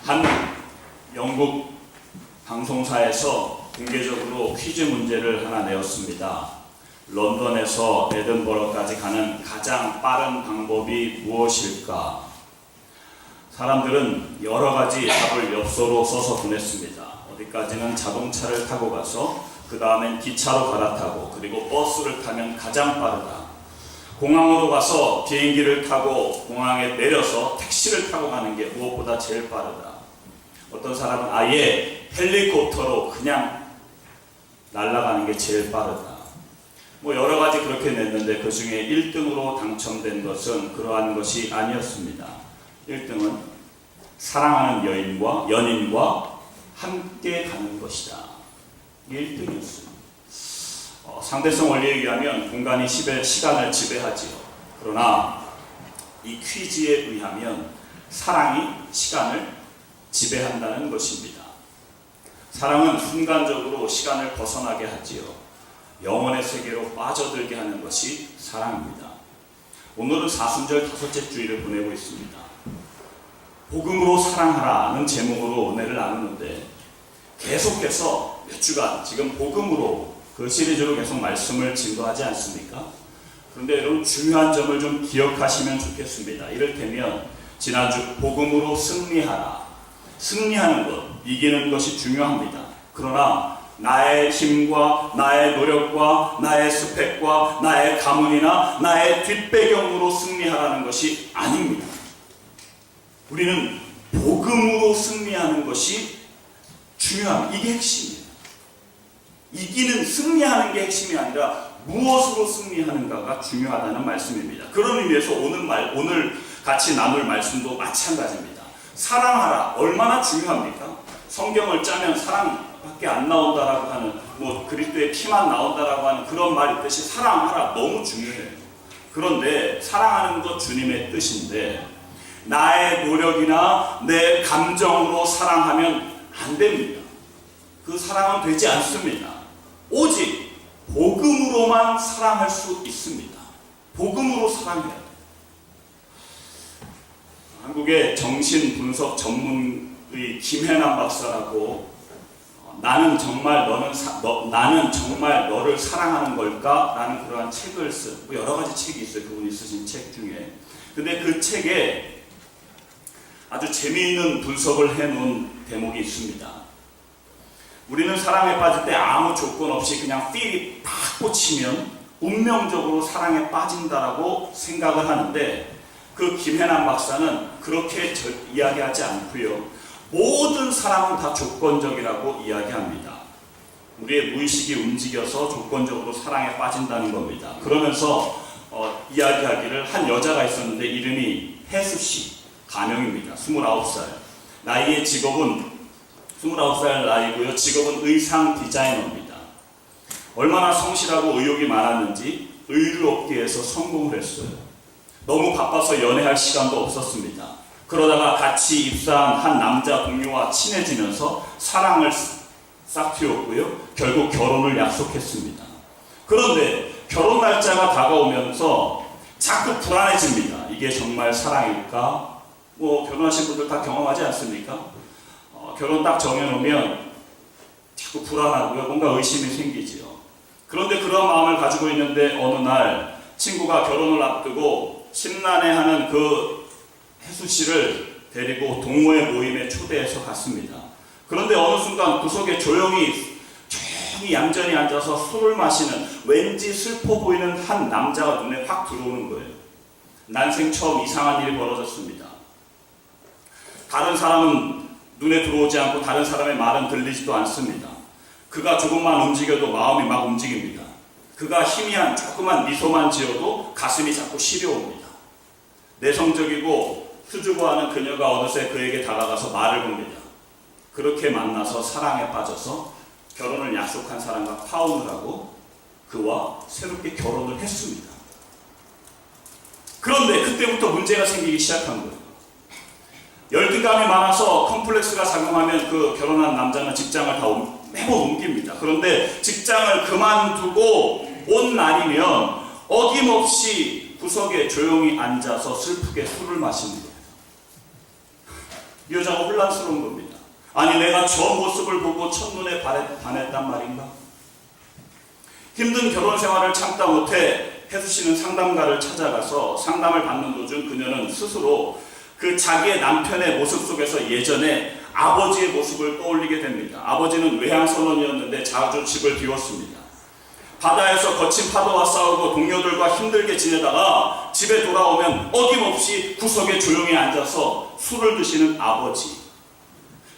한 영국 방송사에서 공개적으로 퀴즈 문제를 하나 내었습니다. 런던에서 에든버러까지 가는 가장 빠른 방법이 무엇일까? 사람들은 여러 가지 답을 엽서로 써서 보냈습니다. 어디까지는 자동차를 타고 가서 그 다음엔 기차로 갈아타고 그리고 버스를 타면 가장 빠르다. 공항으로 가서 비행기를 타고 공항에 내려서 택시를 타고 가는 게 무엇보다 제일 빠르다. 어떤 사람은 아예 헬리콥터로 그냥 날아가는 게 제일 빠르다. 여러 가지 그렇게 냈는데 그 중에 1등으로 당첨된 것은 그러한 것이 아니었습니다. 1등은 사랑하는 연인과 함께 가는 것이다. 이게 1등이었어요. 상대성 원리에 의하면 공간이 시간을 지배하지요. 그러나 이 퀴즈에 의하면 사랑이 시간을 지배한다는 것입니다. 사랑은 순간적으로 시간을 벗어나게 하지요. 영혼의 세계로 빠져들게 하는 것이 사랑입니다. 오늘은 사순절 다섯째 주일을 보내고 있습니다. 복음으로 사랑하라는 제목으로 은혜를 나누는데 계속해서 몇 주간 지금 복음으로 그 시리즈로 계속 말씀을 진도하지 않습니까? 그런데 여러분 중요한 점을 좀 기억하시면 좋겠습니다. 이를테면 지난주 복음으로 승리하라. 승리하는 것, 이기는 것이 중요합니다. 그러나 나의 힘과 나의 노력과 나의 스펙과 나의 가문이나 나의 뒷배경으로 승리하라는 것이 아닙니다. 우리는 복음으로 승리하는 것이 중요합니다. 이게 핵심이에요. 승리하는 게 핵심이 아니라 무엇으로 승리하는가가 중요하다는 말씀입니다. 그런 의미에서 오늘 같이 나눌 말씀도 마찬가지입니다. 사랑하라. 얼마나 중요합니까? 성경을 짜면 사랑밖에 안 나온다라고 하는, 그리스도의 피만 나온다라고 하는 그런 말 있듯이 사랑하라. 너무 중요해요. 그런데 사랑하는 것 주님의 뜻인데 나의 노력이나 내 감정으로 사랑하면 안 됩니다. 그 사랑은 되지 않습니다. 오직 복음으로만 사랑할 수 있습니다. 복음으로 사랑해야 돼요. 한국의 정신분석 전문의 김혜남 박사라고 나는 정말 너를 사랑하는 걸까? 라는 그러한 책을 쓴 여러 가지 책이 있어요. 그분이 쓰신 책 중에. 근데 그 책에 아주 재미있는 분석을 해놓은 대목이 있습니다. 우리는 사랑에 빠질 때 아무 조건 없이 그냥 필이 팍 꽂히면 운명적으로 사랑에 빠진다라고 생각을 하는데 그 김혜남 박사는 그렇게 이야기하지 않고요. 모든 사랑은 다 조건적이라고 이야기합니다. 우리의 무의식이 움직여서 조건적으로 사랑에 빠진다는 겁니다. 그러면서 이야기하기를 한 여자가 있었는데 이름이 혜수씨, 가명입니다. 29살. 나이의 직업은 29살 나이고요. 직업은 의상 디자이너입니다. 얼마나 성실하고 의욕이 많았는지 의류업계에서 성공을 했어요. 너무 바빠서 연애할 시간도 없었습니다. 그러다가 같이 입사한 한 남자 동료와 친해지면서 사랑을 싹 틔웠고요. 결국 결혼을 약속했습니다. 그런데 결혼 날짜가 다가오면서 자꾸 불안해집니다. 이게 정말 사랑일까? 결혼하신 분들 다 경험하지 않습니까? 결혼 딱 정해놓으면 자꾸 불안하고요. 뭔가 의심이 생기지요. 그런데 그런 마음을 가지고 있는데 어느 날 친구가 결혼을 앞두고 심란해하는 그 혜수씨를 데리고 동호회 모임에 초대해서 갔습니다. 그런데 어느 순간 구석에 조용히 얌전히 앉아서 술을 마시는 왠지 슬퍼 보이는 한 남자가 눈에 확 들어오는 거예요. 난생 처음 이상한 일이 벌어졌습니다. 다른 사람은 눈에 들어오지 않고 다른 사람의 말은 들리지도 않습니다. 그가 조금만 움직여도 마음이 막 움직입니다. 그가 희미한 조그만 미소만 지어도 가슴이 자꾸 시려옵니다. 내성적이고 수줍어하는 그녀가 어느새 그에게 다가가서 말을 겁니다. 그렇게 만나서 사랑에 빠져서 결혼을 약속한 사람과 파혼을 하고 그와 새롭게 결혼을 했습니다. 그런데 그때부터 문제가 생기기 시작한 거예요. 열등감이 많아서 컴플렉스가 작용하면 그 결혼한 남자는 직장을 다 매번 옮깁니다. 그런데 직장을 그만두고 온 날이면 어김없이 구석에 조용히 앉아서 슬프게 술을 마십니다. 이 여자가 혼란스러운 겁니다. 아니 내가 저 모습을 보고 첫눈에 반했단 말인가? 힘든 결혼 생활을 참다 못해 혜수 씨는 상담가를 찾아가서 상담을 받는 도중 그녀는 스스로 그 자기의 남편의 모습 속에서 예전에 아버지의 모습을 떠올리게 됩니다. 아버지는 외향선원이었는데 자주 집을 비웠습니다. 바다에서 거친 파도와 싸우고 동료들과 힘들게 지내다가 집에 돌아오면 어김없이 구석에 조용히 앉아서 술을 드시는 아버지.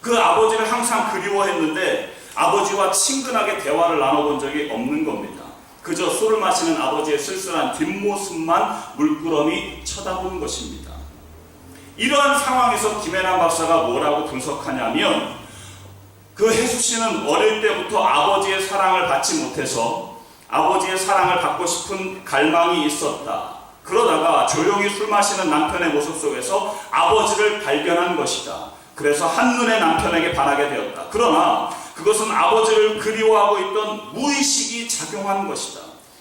그 아버지를 항상 그리워했는데 아버지와 친근하게 대화를 나눠본 적이 없는 겁니다. 그저 술을 마시는 아버지의 쓸쓸한 뒷모습만 물끄러미 쳐다보는 것입니다. 이러한 상황에서 김혜남 박사가 뭐라고 분석하냐면 그 혜수 씨는 어릴 때부터 아버지의 사랑을 받지 못해서 아버지의 사랑을 받고 싶은 갈망이 있었다. 그러다가 조용히 술 마시는 남편의 모습 속에서 아버지를 발견한 것이다. 그래서 한눈에 남편에게 반하게 되었다. 그러나 그것은 아버지를 그리워하고 있던 무의식이 작용한 것이다.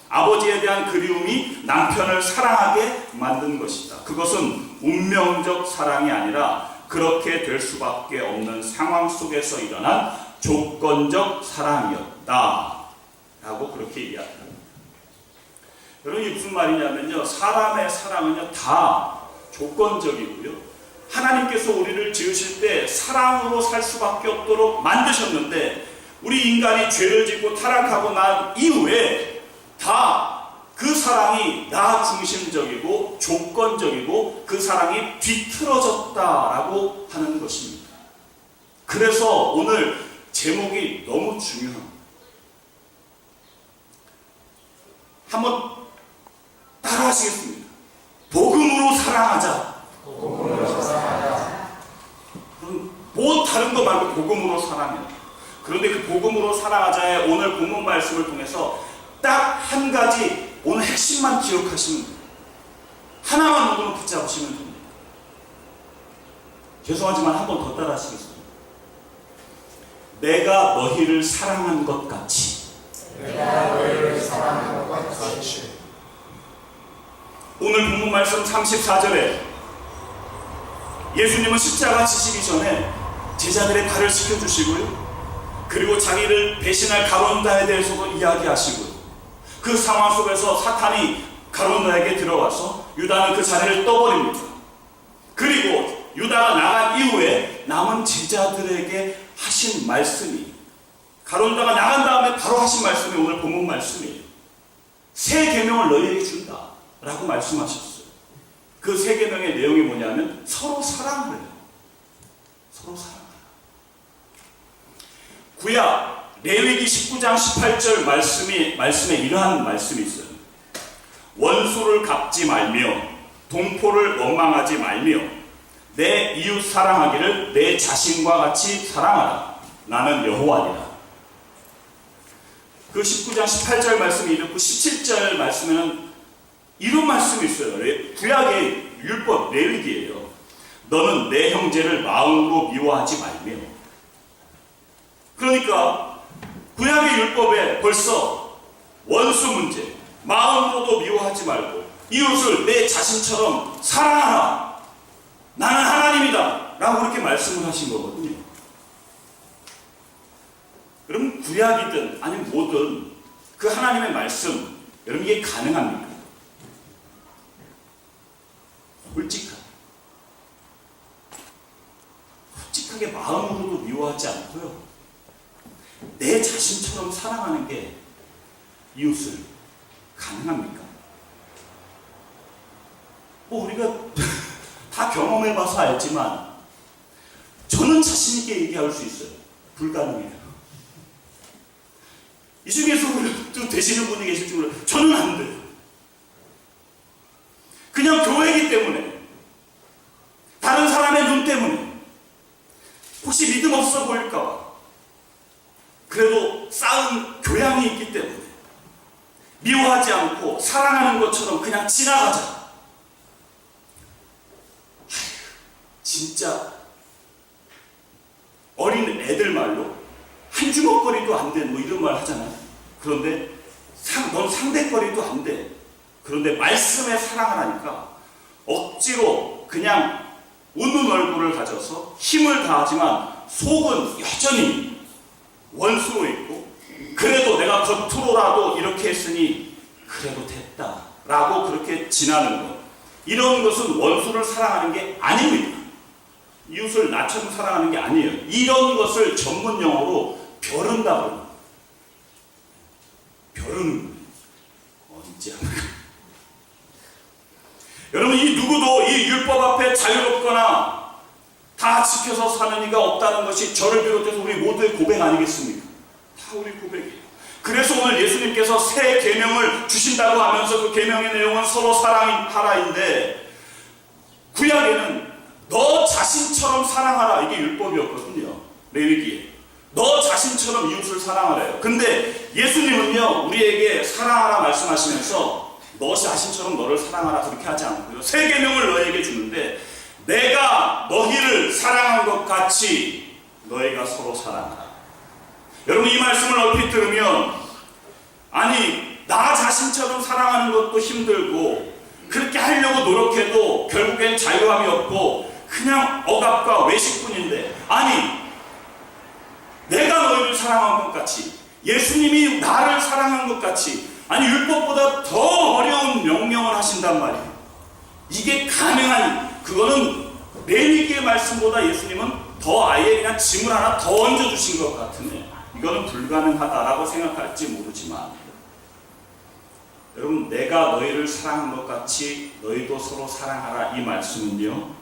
아버지에 대한 그리움이 남편을 사랑하게 만든 것이다. 그것은 운명적 사랑이 아니라 그렇게 될 수밖에 없는 상황 속에서 일어난 조건적 사랑이었다. 라고 그렇게 이야기합니다. 여러분 이게 무슨 말이냐면요. 사람의 사랑은요 다 조건적이고요. 하나님께서 우리를 지으실 때 사랑으로 살 수밖에 없도록 만드셨는데 우리 인간이 죄를 짓고 타락하고 난 이후에 다 그 사랑이 나 중심적이고 조건적이고 그 사랑이 뒤틀어졌다라고 하는 것입니다. 그래서 오늘 제목이 너무 중요합니다. 한번 따라 하시겠습니다. 복음으로 사랑하자. 복음으로 사랑하자. 뭐 다른 거 말고 복음으로 사랑해요. 그런데 그 복음으로 사랑하자의 오늘 본문 말씀을 통해서 딱 한 가지 오늘 핵심만 기억하시면 돼요. 하나만 오늘 붙잡으시면 됩니다. 죄송하지만 한 번 더 따라 하시겠습니다. 내가 너희를 사랑한 것 같이. 내가 너희를 사랑한 것 같이. 오늘 본문 말씀 34절에 예수님은 십자가 지시기 전에 제자들의 발을 씻겨주시고요. 그리고 자기를 배신할 가룟유다에 대해서도 이야기하시고요. 그 상황 속에서 사탄이 가룟유다에게 들어와서 유다는 그 자리를 떠버립니다. 그리고 유다가 나간 이후에 남은 제자들에게 하신 말씀이 가룟유다가 나간 다음에 바로 하신 말씀이 오늘 본문 말씀이에요. 새 계명을 너희에게 준다 라고 말씀하셨어요. 그 새 계명의 내용이 뭐냐면 서로 사랑을 해요. 서로 사랑을 해요. 구약 레위기 19장 18절 말씀에 이러한 말씀이 있어요. 원수를 갚지 말며 동포를 원망하지 말며 내 이웃 사랑하기를 내 자신과 같이 사랑하라. 나는 여호와니라. 그 19장 18절 말씀이 이렇고 17절 말씀에는 이런 말씀이 있어요. 구약의 율법 레위기예요. 너는 내 형제를 마음으로 미워하지 말며. 그러니까 구약의 율법에 벌써 원수 문제, 마음으로도 미워하지 말고 이웃을 내 자신처럼 사랑하라. 나는 하나님이다 라고 그렇게 말씀을 하신 거거든요. 여러분 구약이든 아니면 뭐든 그 하나님의 말씀 여러분 이게 가능합니까? 솔직하게 마음으로도 미워하지 않고요. 내 자신처럼 사랑하는 게 이웃을 가능합니까? 뭐 우리가 다 경험해봐서 알지만 저는 자신있게 얘기할 수 있어요. 불가능해요. 이 중에서 또 되시는 분이 계실지 몰라요. 저는 안 돼요. 그냥 교회이기 때문에 다른 사람의 눈 때문에 혹시 믿음 없어 보일까봐 그래도 쌓은 교양이 있기 때문에 미워하지 않고 사랑하는 것처럼 그냥 지나가자. 진짜 어린 애들 말로 한 주먹거리도 안 돼 뭐 이런 말 하잖아요. 그런데 넌 상대거리도 안 돼. 그런데 말씀에 사랑을 하니까 억지로 그냥 웃는 얼굴을 가져서 힘을 다하지만 속은 여전히 원수로 있고, 그래도 내가 겉으로라도 이렇게 했으니 그래도 됐다 라고 그렇게 지나는 것, 이런 것은 원수를 사랑하는 게 아닙니다. 이웃을 나처럼 사랑하는 게 아니에요. 이런 것을 전문 용어로 벼른다고 합니다. 벼르는 거예요. 언제 합니까? 여러분, 이 누구도 이 율법 앞에 자유롭거나 다 지켜서 사는 이가 없다는 것이 저를 비롯해서 우리 모두의 고백 아니겠습니까? 다 우리 고백이에요. 그래서 오늘 예수님께서 새 계명을 주신다고 하면서 그 계명의 내용은 서로 사랑하라인데, 구약에는 너 자신처럼 사랑하라, 이게 율법이었거든요. 레위기에 너 자신처럼 이웃을 사랑하래요. 근데 예수님은요, 우리에게 사랑하라 말씀하시면서 너 자신처럼 너를 사랑하라 그렇게 하지 않고요, 새 계명을 너에게 주는데, 내가 너희를 사랑한 것 같이 너희가 서로 사랑하라. 여러분, 이 말씀을 얼핏 들으면, 아니 나 자신처럼 사랑하는 것도 힘들고 그렇게 하려고 노력해도 결국엔 자유함이 없고 그냥 억압과 외식뿐인데, 아니 내가 너희를 사랑한 것 같이, 예수님이 나를 사랑한 것 같이, 아니 율법보다 더 어려운 명령을 하신단 말이에요. 이게 가능한, 그거는 레위기의 말씀보다 예수님은 더 아예 그냥 짐을 하나 더 얹어주신 것 같은데, 이거는 불가능하다라고 생각할지 모르지만, 여러분, 내가 너희를 사랑한 것 같이 너희도 서로 사랑하라, 이 말씀은요,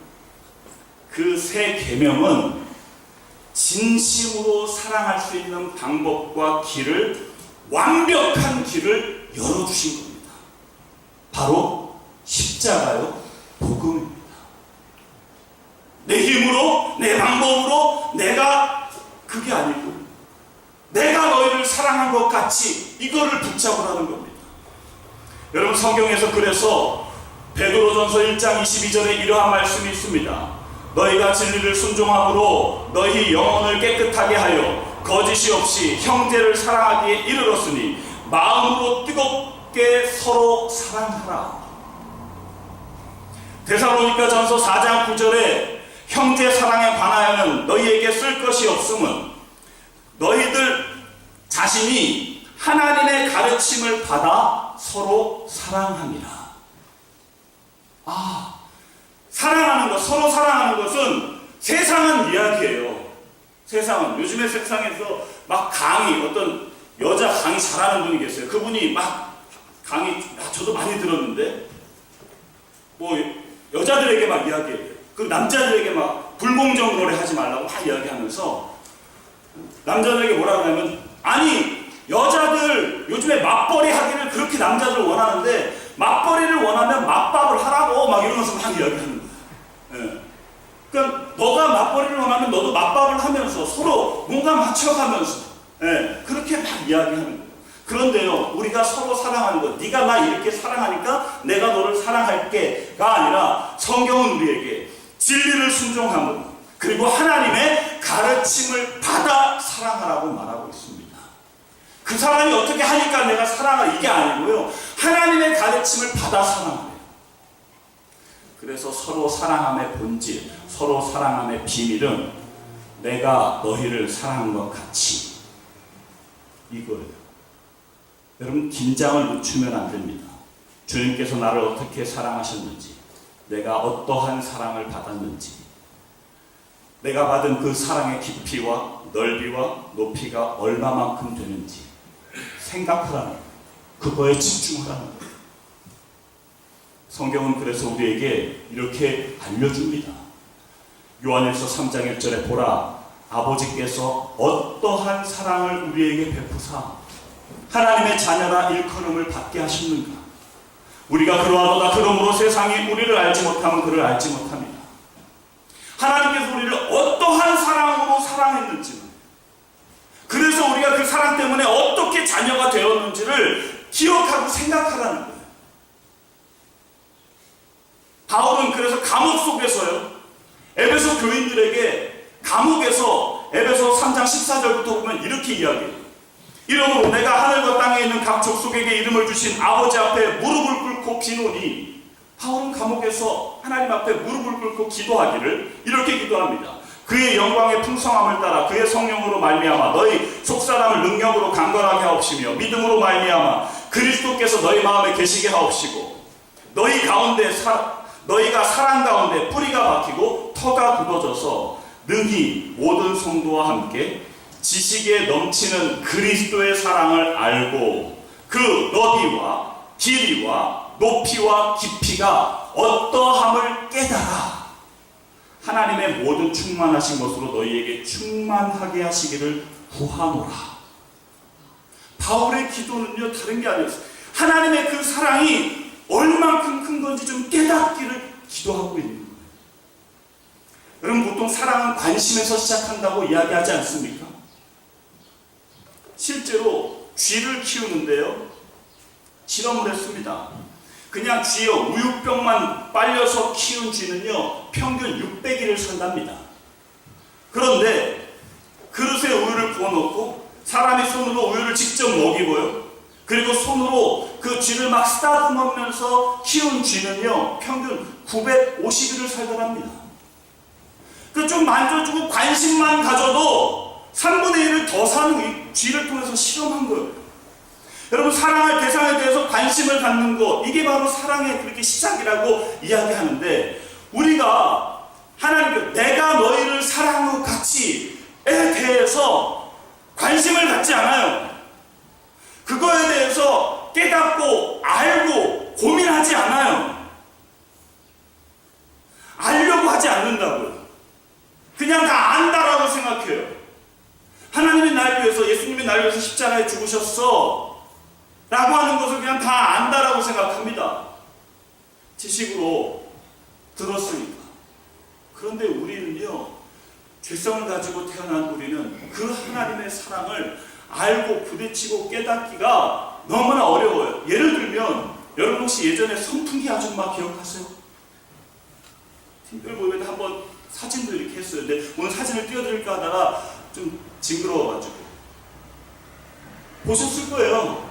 그 새 계명은 진심으로 사랑할 수 있는 방법과 길을, 완벽한 길을 열어주신 겁니다. 바로 십자가요, 복음입니다. 내 힘으로, 내 방법으로, 내가, 그게 아니고 내가 너희를 사랑한 것 같이 이거를 붙잡으라는 겁니다. 여러분, 성경에서 그래서 베드로전서 1장 22절에 이러한 말씀이 있습니다. 너희가 진리를 순종함으로 너희 영혼을 깨끗하게 하여 거짓이 없이 형제를 사랑하기에 이르렀으니 마음으로 뜨겁게 서로 사랑하라. 데살로니가전서 4장 9절에 형제 사랑에 관하여는 너희에게 쓸 것이 없음은 너희들 자신이 하나님의 가르침을 받아 서로 사랑함이라. 사랑하는 것, 서로 사랑하는 것은 세상은 이야기예요. 세상은, 요즘에 세상에서 막 강의, 어떤 여자 강의 잘하는 분이 계세요. 그분이 막 강의, 저도 많이 들었는데, 뭐 여자들에게 막 이야기해요. 그 남자들에게 막 불공정 노래 하지 말라고 막 이야기하면서, 남자들에게 뭐라 그러냐면, 아니 여자들 요즘에 맞벌이 하기를 그렇게 남자들 원하는데, 맞벌이를 원하면 맞밥을 하라고 막 이러면서 막 이야기하는 거야. 예. 그러니까 너가 맞벌이를 원하면 너도 맞밥을 하면서 서로 뭔가 맞춰가면서, 예, 그렇게 막 이야기하는 거예요. 그런데요, 우리가 서로 사랑하는 것, 네가 나 이렇게 사랑하니까 내가 너를 사랑할게가 아니라, 성경은 우리에게 진리를 순종함으로, 그리고 하나님의 가르침을 받아 사랑하라고 말하고 있습니다. 그 사람이 어떻게 하니까 내가 사랑하라, 이게 아니고요, 하나님의 가르침을 받아 사랑하래요. 그래서 서로 사랑함의 본질, 서로 사랑함의 비밀은 내가 너희를 사랑한 것 같이, 이거예요. 여러분, 긴장을 늦추면 안 됩니다. 주님께서 나를 어떻게 사랑하셨는지, 내가 어떠한 사랑을 받았는지, 내가 받은 그 사랑의 깊이와 넓이와 높이가 얼마만큼 되는지 생각하라는 거예요. 그거에 집중하라는 거예요. 성경은 그래서 우리에게 이렇게 알려줍니다. 요한일서 3장 1절에 보라, 아버지께서 어떠한 사랑을 우리에게 베푸사 하나님의 자녀라 일컬음을 받게 하셨는가. 우리가 그러하도다. 그러므로 세상이 우리를 알지 못하면 그를 알지 못합니다. 하나님께서 우리를 어떠한 사랑으로 사랑했는지는, 그래서 우리가 그 사랑 때문에 어떻게 자녀가 되었는지를 기억하고 생각하라는 거예요. 바울은 그래서 감옥 속에서요, 에베소 교인들에게 감옥에서 에베소 3장 14절부터 보면 이렇게 이야기해요. 이러므로 내가 하늘과 땅에 있는 각 족속에게 이름을 주신 아버지 앞에 무릎을 꿇고 비노니 바울은 감옥에서 하나님 앞에 무릎을 꿇고 기도하기를 이렇게 기도합니다. 그의 영광의 풍성함을 따라 그의 성령으로 말미암아 너희 속사람을 능력으로 강건하게 하옵시며 믿음으로 말미암아 그리스도께서 너희 마음에 계시게 하옵시고 너희가 사랑 가운데 뿌리가 박히고 터가 굳어져서 능히 모든 성도와 함께 지식에 넘치는 그리스도의 사랑을 알고 그 너비와 길이와 높이와 깊이가 어떠함을 깨달아 하나님의 모든 충만하신 것으로 너희에게 충만하게 하시기를 구하노라. 바울의 기도는요 다른 게 아니었어요. 하나님의 그 사랑이 얼만큼 큰 건지 좀 깨닫기를 기도하고 있는 거예요. 여러분 보통 사랑은 관심에서 시작한다고 이야기하지 않습니까? 실제로 쥐를 키우는데요 실험을 했습니다. 그냥 쥐요 우유병만 빨려서 키운 쥐는요 평균 600일을 산답니다. 그런데 그릇에 우유를 부어놓고 사람이 손으로 우유를 직접 먹이고요 그리고 손으로 그 쥐를 막 쓰다듬으면서 키운 쥐는요 평균 950일을 살더랍니다. 그 좀 만져주고 관심만 가져도 3분의 1을 더 사는 이 쥐를 통해서 실험한 거예요. 여러분 사랑할 대상에 대해서 관심을 갖는 것 이게 바로 사랑의 그렇게 시작이라고 이야기하는데 우리가 하나님께 내가 너희를 사랑한 것 같이에 대해서 관심을 갖지 않아요. 그거에 대해서 깨닫고 알고 고민하지 않아요. 알려고 하지 않는다고요. 그냥 다 안다라고 생각해요. 하나님이 날 위해서 예수님이 날 위해서 십자가에 죽으셨어 라고 하는 것을 그냥 다 안다라고 생각합니다. 지식으로 들었으니까. 그런데 우리는요 죄성을 가지고 태어난 우리는 그 하나님의 사랑을 알고 부딪히고 깨닫기가 너무나 어려워요. 예를 들면 여러분 혹시 예전에 선풍기 아줌마 기억하세요? 팀별 모임에 한번 사진들 이렇게 했어요. 근데 오늘 사진을 띄워드릴까 하다가 좀 징그러워가지고 보셨을 거예요.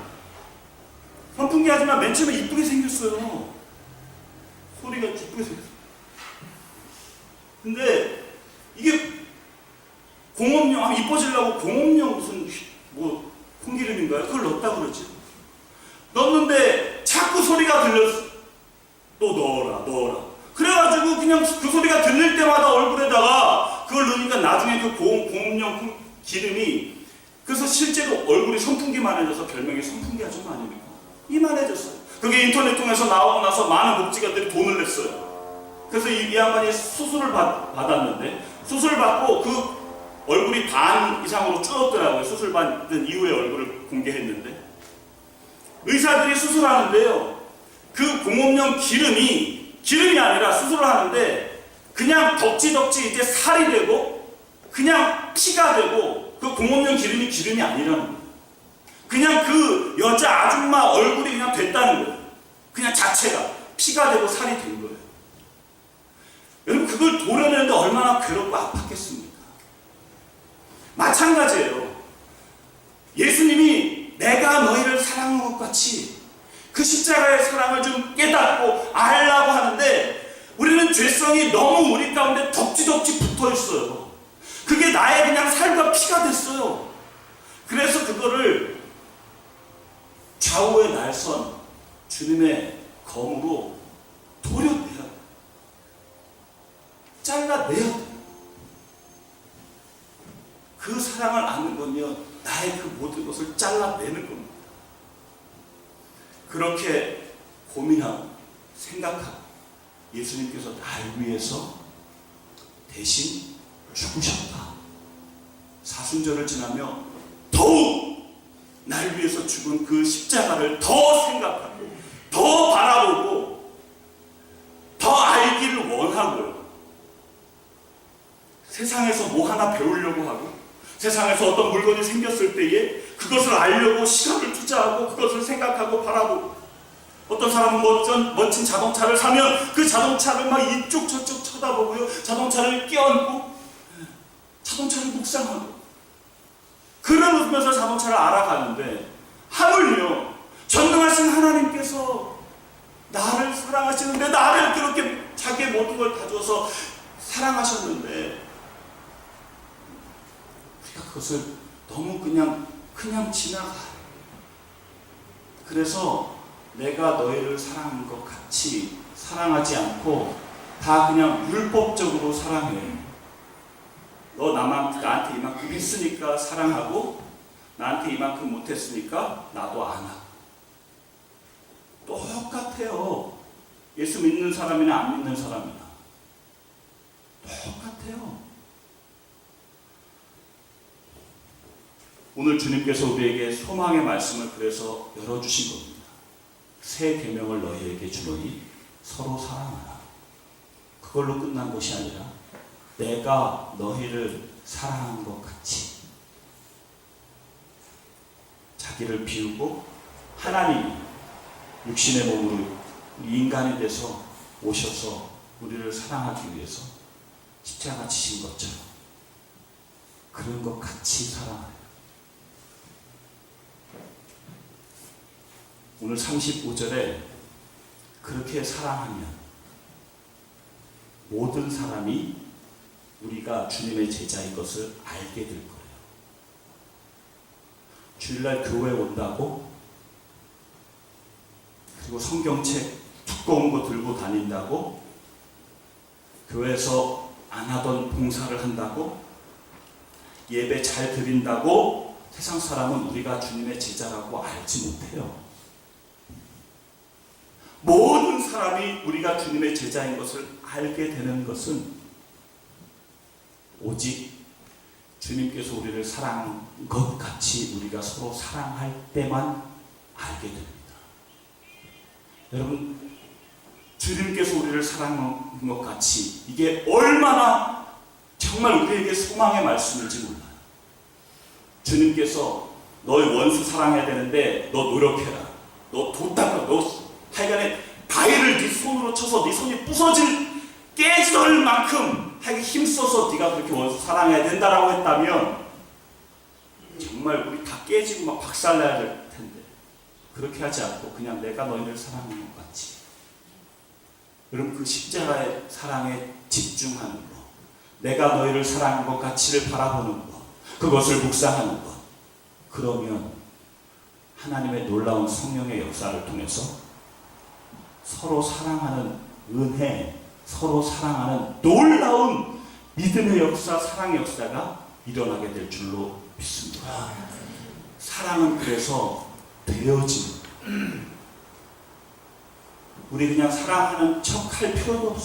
선풍기 아줌마 맨 처음에 이쁘게 생겼어요. 소리가 이쁘게 생겼어요. 근데 이게 공업용, 이뻐지려고 공업용 무슨 뭐 콩기름인가요? 그걸 넣었다 그러지. 넣었는데 자꾸 소리가 들렸어. 또 넣어라. 그래가지고 그냥 그 소리가 들릴 때마다 얼굴에다가 그걸 넣으니까 나중에 그 공업용 기름이 그래서 실제로 얼굴이 선풍기만해져서 별명이 선풍기 아줌마 아닙니까? 이만해졌어요. 그게 인터넷 통해서 나오고 나서 많은 목지가들이 돈을 냈어요. 그래서 이 양반이 수술을 받았는데 수술 받고 그 얼굴이 반 이상으로 줄었더라고요. 수술 받은 이후에 얼굴을 공개했는데 의사들이 수술하는데요 그 공업용 기름이 아니라 수술을 하는데 그냥 덕지 이제 살이 되고 그냥 피가 되고 그 공업용 기름이 아니라는 거예요. 그냥 그 여자 아줌마 얼굴이 그냥 됐다는 거예요. 그냥 자체가 피가 되고 살이 된 거예요. 여러분 그걸 도려내는데 얼마나 괴롭고 아팠겠습니까? 마찬가지예요. 예수님이 내가 너희를 사랑한 것 같이 그 십자가의 사랑을 좀 깨닫고 알라고 하는데 우리는 죄성이 너무 우리 가운데 덕지 붙어 있어요. 그게 나의 그냥 살과 피가 됐어요. 그래서 그거를 좌우의 날선 주님의 검으로 도려내야 돼요. 잘라내야 돼요. 그 사랑을 아는 건요 나의 그 모든 것을 잘라내는 겁니다. 그렇게 고민하고 생각하고 예수님께서 날 위해서 대신 죽으셨다. 사순절을 지나며 더욱 날 위해서 죽은 그 십자가를 더 생각하고 더 바라보고 더 알기를 원하고요. 세상에서 뭐 하나 배우려고 하고 세상에서 어떤 물건이 생겼을 때에 그것을 알려고 시간을 투자하고 그것을 생각하고 바라보고 어떤 사람은 멋진 자동차를 사면 그 자동차를 막 이쪽 저쪽 쳐다보고요. 자동차를 껴안고 자동차를 묵상하고 그러면서 자동차를 알아가는데 하물며 전능하신 하나님께서 나를 사랑하시는데, 나를 그렇게 자기의 모든 걸 다 줘서 사랑하셨는데 우리가 그것을 너무 그냥 지나가. 그래서 내가 너희를 사랑하는 것 같이 사랑하지 않고 다 그냥 율법적으로 사랑해. 너 나한테 이만큼 했으니까 사랑하고, 나한테 이만큼 못했으니까 나도 안 하고. 똑같아요. 예수 믿는 사람이나 안 믿는 사람이나 똑같아요. 오늘 주님께서 우리에게 소망의 말씀을 그래서 열어주신 겁니다. 새 계명을 너희에게 주노니 서로 사랑하라. 그걸로 끝난 것이 아니라 내가 너희를 사랑한 것 같이. 자기를 비우고 하나님이 육신의 몸으로 인간이 돼서 오셔서 우리를 사랑하기 위해서 십자가 지신 것처럼 그런 것 같이 사랑하라. 오늘 35절에 그렇게 사랑하면 모든 사람이 우리가 주님의 제자인 것을 알게 될 거예요. 주일날 교회 온다고, 그리고 성경책 두꺼운 거 들고 다닌다고, 교회에서 안 하던 봉사를 한다고, 예배 잘 드린다고 세상 사람은 우리가 주님의 제자라고 알지 못해요. 모든 사람이 우리가 주님의 제자인 것을 알게 되는 것은 오직 주님께서 우리를 사랑한 것 같이 우리가 서로 사랑할 때만 알게 됩니다. 여러분, 주님께서 우리를 사랑한 것 같이, 이게 얼마나 정말 우리에게 소망의 말씀인지 몰라요. 주님께서 너의 원수 사랑해야 되는데 너 노력해라, 너 돈 닦아, 너 하여간에 바위를 네 손으로 쳐서 네 손이 깨질 만큼 하기 힘써서 네가 그렇게 원수 사랑해야 된다라고 했다면 정말 우리 다 깨지고 막 박살나야 될 텐데, 그렇게 하지 않고 그냥 내가 너희를 사랑하는 것 같이, 여러분 그 십자가의 사랑에 집중하는 것, 내가 너희를 사랑하는 것 같이를 바라보는 것, 그것을 묵상하는 것, 그러면 하나님의 놀라운 성령의 역사를 통해서 서로 사랑하는 은혜, 서로 사랑하는 놀라운 믿음의 역사, 사랑의 역사가 일어나게 될 줄로 믿습니다. 사랑은 그래서 되어진, 우리 그냥 사랑하는 척 할 필요도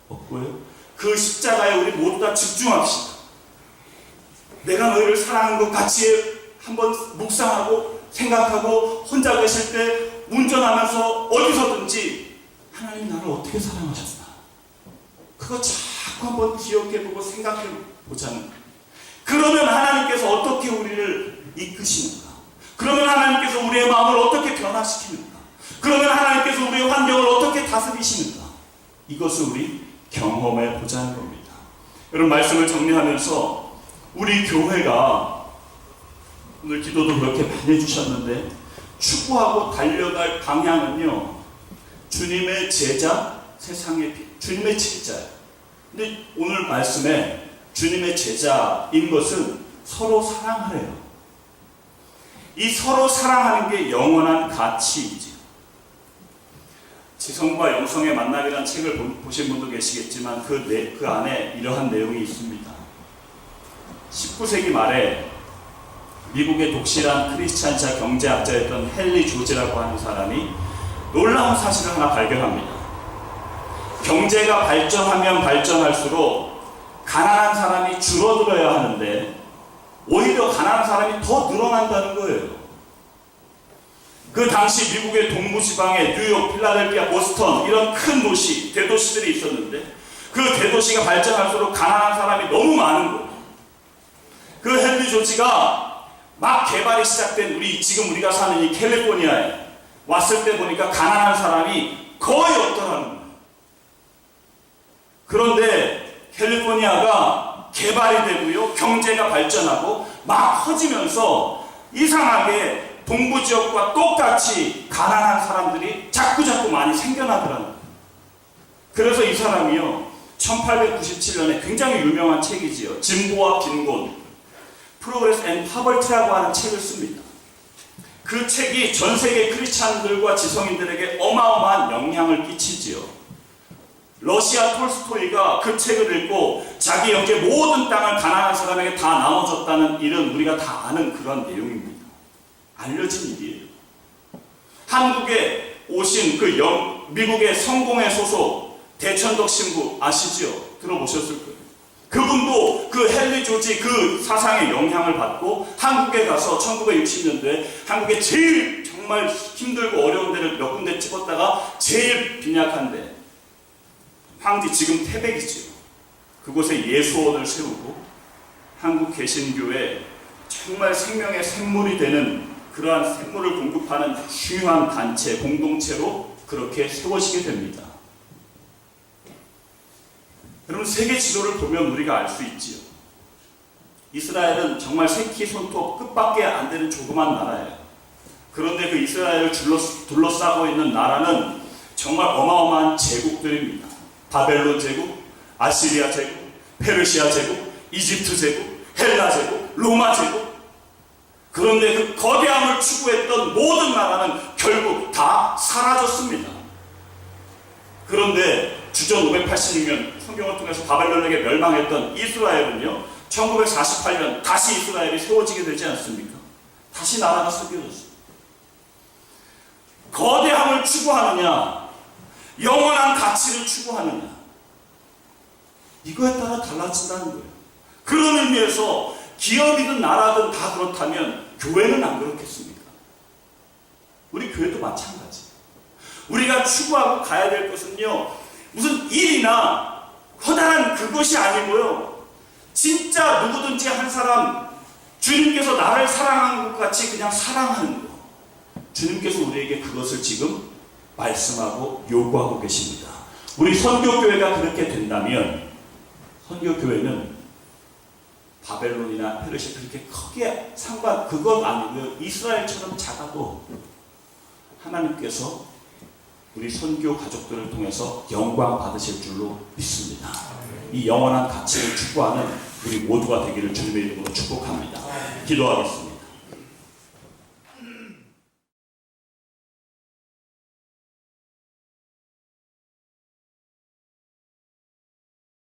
없고요. 그 십자가에 우리 모두 다 집중합시다. 내가 너희를 사랑하는 것 같이 한번 묵상하고 생각하고, 혼자 계실 때 운전하면서 어디서든지 하나님 나를 어떻게 사랑하셨나, 그거 자꾸 한번 기억해보고 생각해보자는 거예요. 그러면 하나님께서 어떻게 우리를 이끄시는가, 그러면 하나님께서 우리의 마음을 어떻게 변화시키는가, 그러면 하나님께서 우리의 환경을 어떻게 다스리시는가, 이것을 우리 경험해 보자는 겁니다. 여러분, 말씀을 정리하면서 우리 교회가 오늘 기도도 그렇게 많이 해주셨는데, 추구하고 달려갈 방향은요, 주님의 제자, 세상의 빛, 주님의 제자예요. 근데 오늘 말씀에 주님의 제자인 것은 서로 사랑하래요. 이 서로 사랑하는 게 영원한 가치이지. 지성과 영성의 만남이라는 책을 보신 분도 계시겠지만 그 안에 이러한 내용이 있습니다. 19세기 말에 미국의 독실한 크리스찬자 경제학자였던 헨리 조지라고 하는 사람이 놀라운 사실을 하나 발견합니다. 경제가 발전하면 발전할수록 가난한 사람이 줄어들어야 하는데 오히려 가난한 사람이 더 늘어난다는 거예요. 그 당시 미국의 동부지방에 뉴욕, 필라델피아, 보스턴 이런 큰 도시, 대도시들이 있었는데 그 대도시가 발전할수록 가난한 사람이 너무 많은 거예요. 그 헨리 조지가 막 개발이 시작된 지금 우리가 사는 이 캘리포니아에 왔을 때 보니까 가난한 사람이 거의 없더라는 거예요. 그런데 캘리포니아가 개발이 되고요, 경제가 발전하고 막 커지면서 이상하게 동부 지역과 똑같이 가난한 사람들이 자꾸 많이 생겨나더라는 거예요. 그래서 이 사람이요, 1897년에 굉장히 유명한 책이지요. 진보와 빈곤, Progress and Poverty라고 하는 책을 씁니다. 그 책이 전 세계 크리스찬들과 지성인들에게 어마어마한 영향을 끼치지요. 러시아 톨스토이가 그 책을 읽고 자기 영계 모든 땅을 가난한 사람에게 다 나눠줬다는 일은 우리가 다 아는 그런 내용입니다. 알려진 일이에요. 한국에 오신 그 미국의 성공회 소속 대천덕 신부 아시죠? 들어보셨을 거예요. 그분도 그 헨리 조지 그 사상의 영향을 받고 한국에 가서 1960년도에 한국에 제일 정말 힘들고 어려운 데를 몇 군데 찍었다가 제일 빈약한데 황지 지금 태백이죠. 그곳에 예수원을 세우고 한국 개신교회 정말 생명의 샘물이 되는 그러한 샘물을 공급하는 중요한 단체, 공동체로 그렇게 세워지게 됩니다. 여러분, 세계 지도를 보면 우리가 알 수 있지요. 이스라엘은 정말 새끼손톱 끝밖에 안 되는 조그만 나라예요. 그런데 그 이스라엘을 둘러싸고 있는 나라는 정말 어마어마한 제국들입니다. 바벨론 제국, 아시리아 제국, 페르시아 제국, 이집트 제국, 헬라 제국, 로마 제국. 그런데 그 거대함을 추구했던 모든 나라는 결국 다 사라졌습니다. 그런데 주전 586년 성경을 통해서 바벨론에게 멸망했던 이스라엘은요, 1948년 다시 이스라엘이 세워지게 되지 않습니까? 다시 나라가 세워졌어요. 거대함을 추구하느냐, 영원한 가치를 추구하느냐, 이거에 따라 달라진다는 거예요. 그런 의미에서 기업이든 나라든 다 그렇다면 교회는 안 그렇겠습니까? 우리 교회도 마찬가지. 우리가 추구하고 가야 될 것은요, 무슨 일이나 커다란 그것이 아니고요, 진짜 누구든지 한 사람 주님께서 나를 사랑하는 것 같이 그냥 사랑하는 것. 주님께서 우리에게 그것을 지금 말씀하고 요구하고 계십니다. 우리 선교교회가 그렇게 된다면 선교교회는 바벨론이나 페르시아 그렇게 크게 그것 아니고요, 이스라엘처럼 작아도 하나님께서 우리 선교 가족들을 통해서 영광 받으실 줄로 믿습니다. 이 영원한 가치를 추구하는 우리 모두가 되기를 주님의 이름으로 축복합니다. 기도하겠습니다.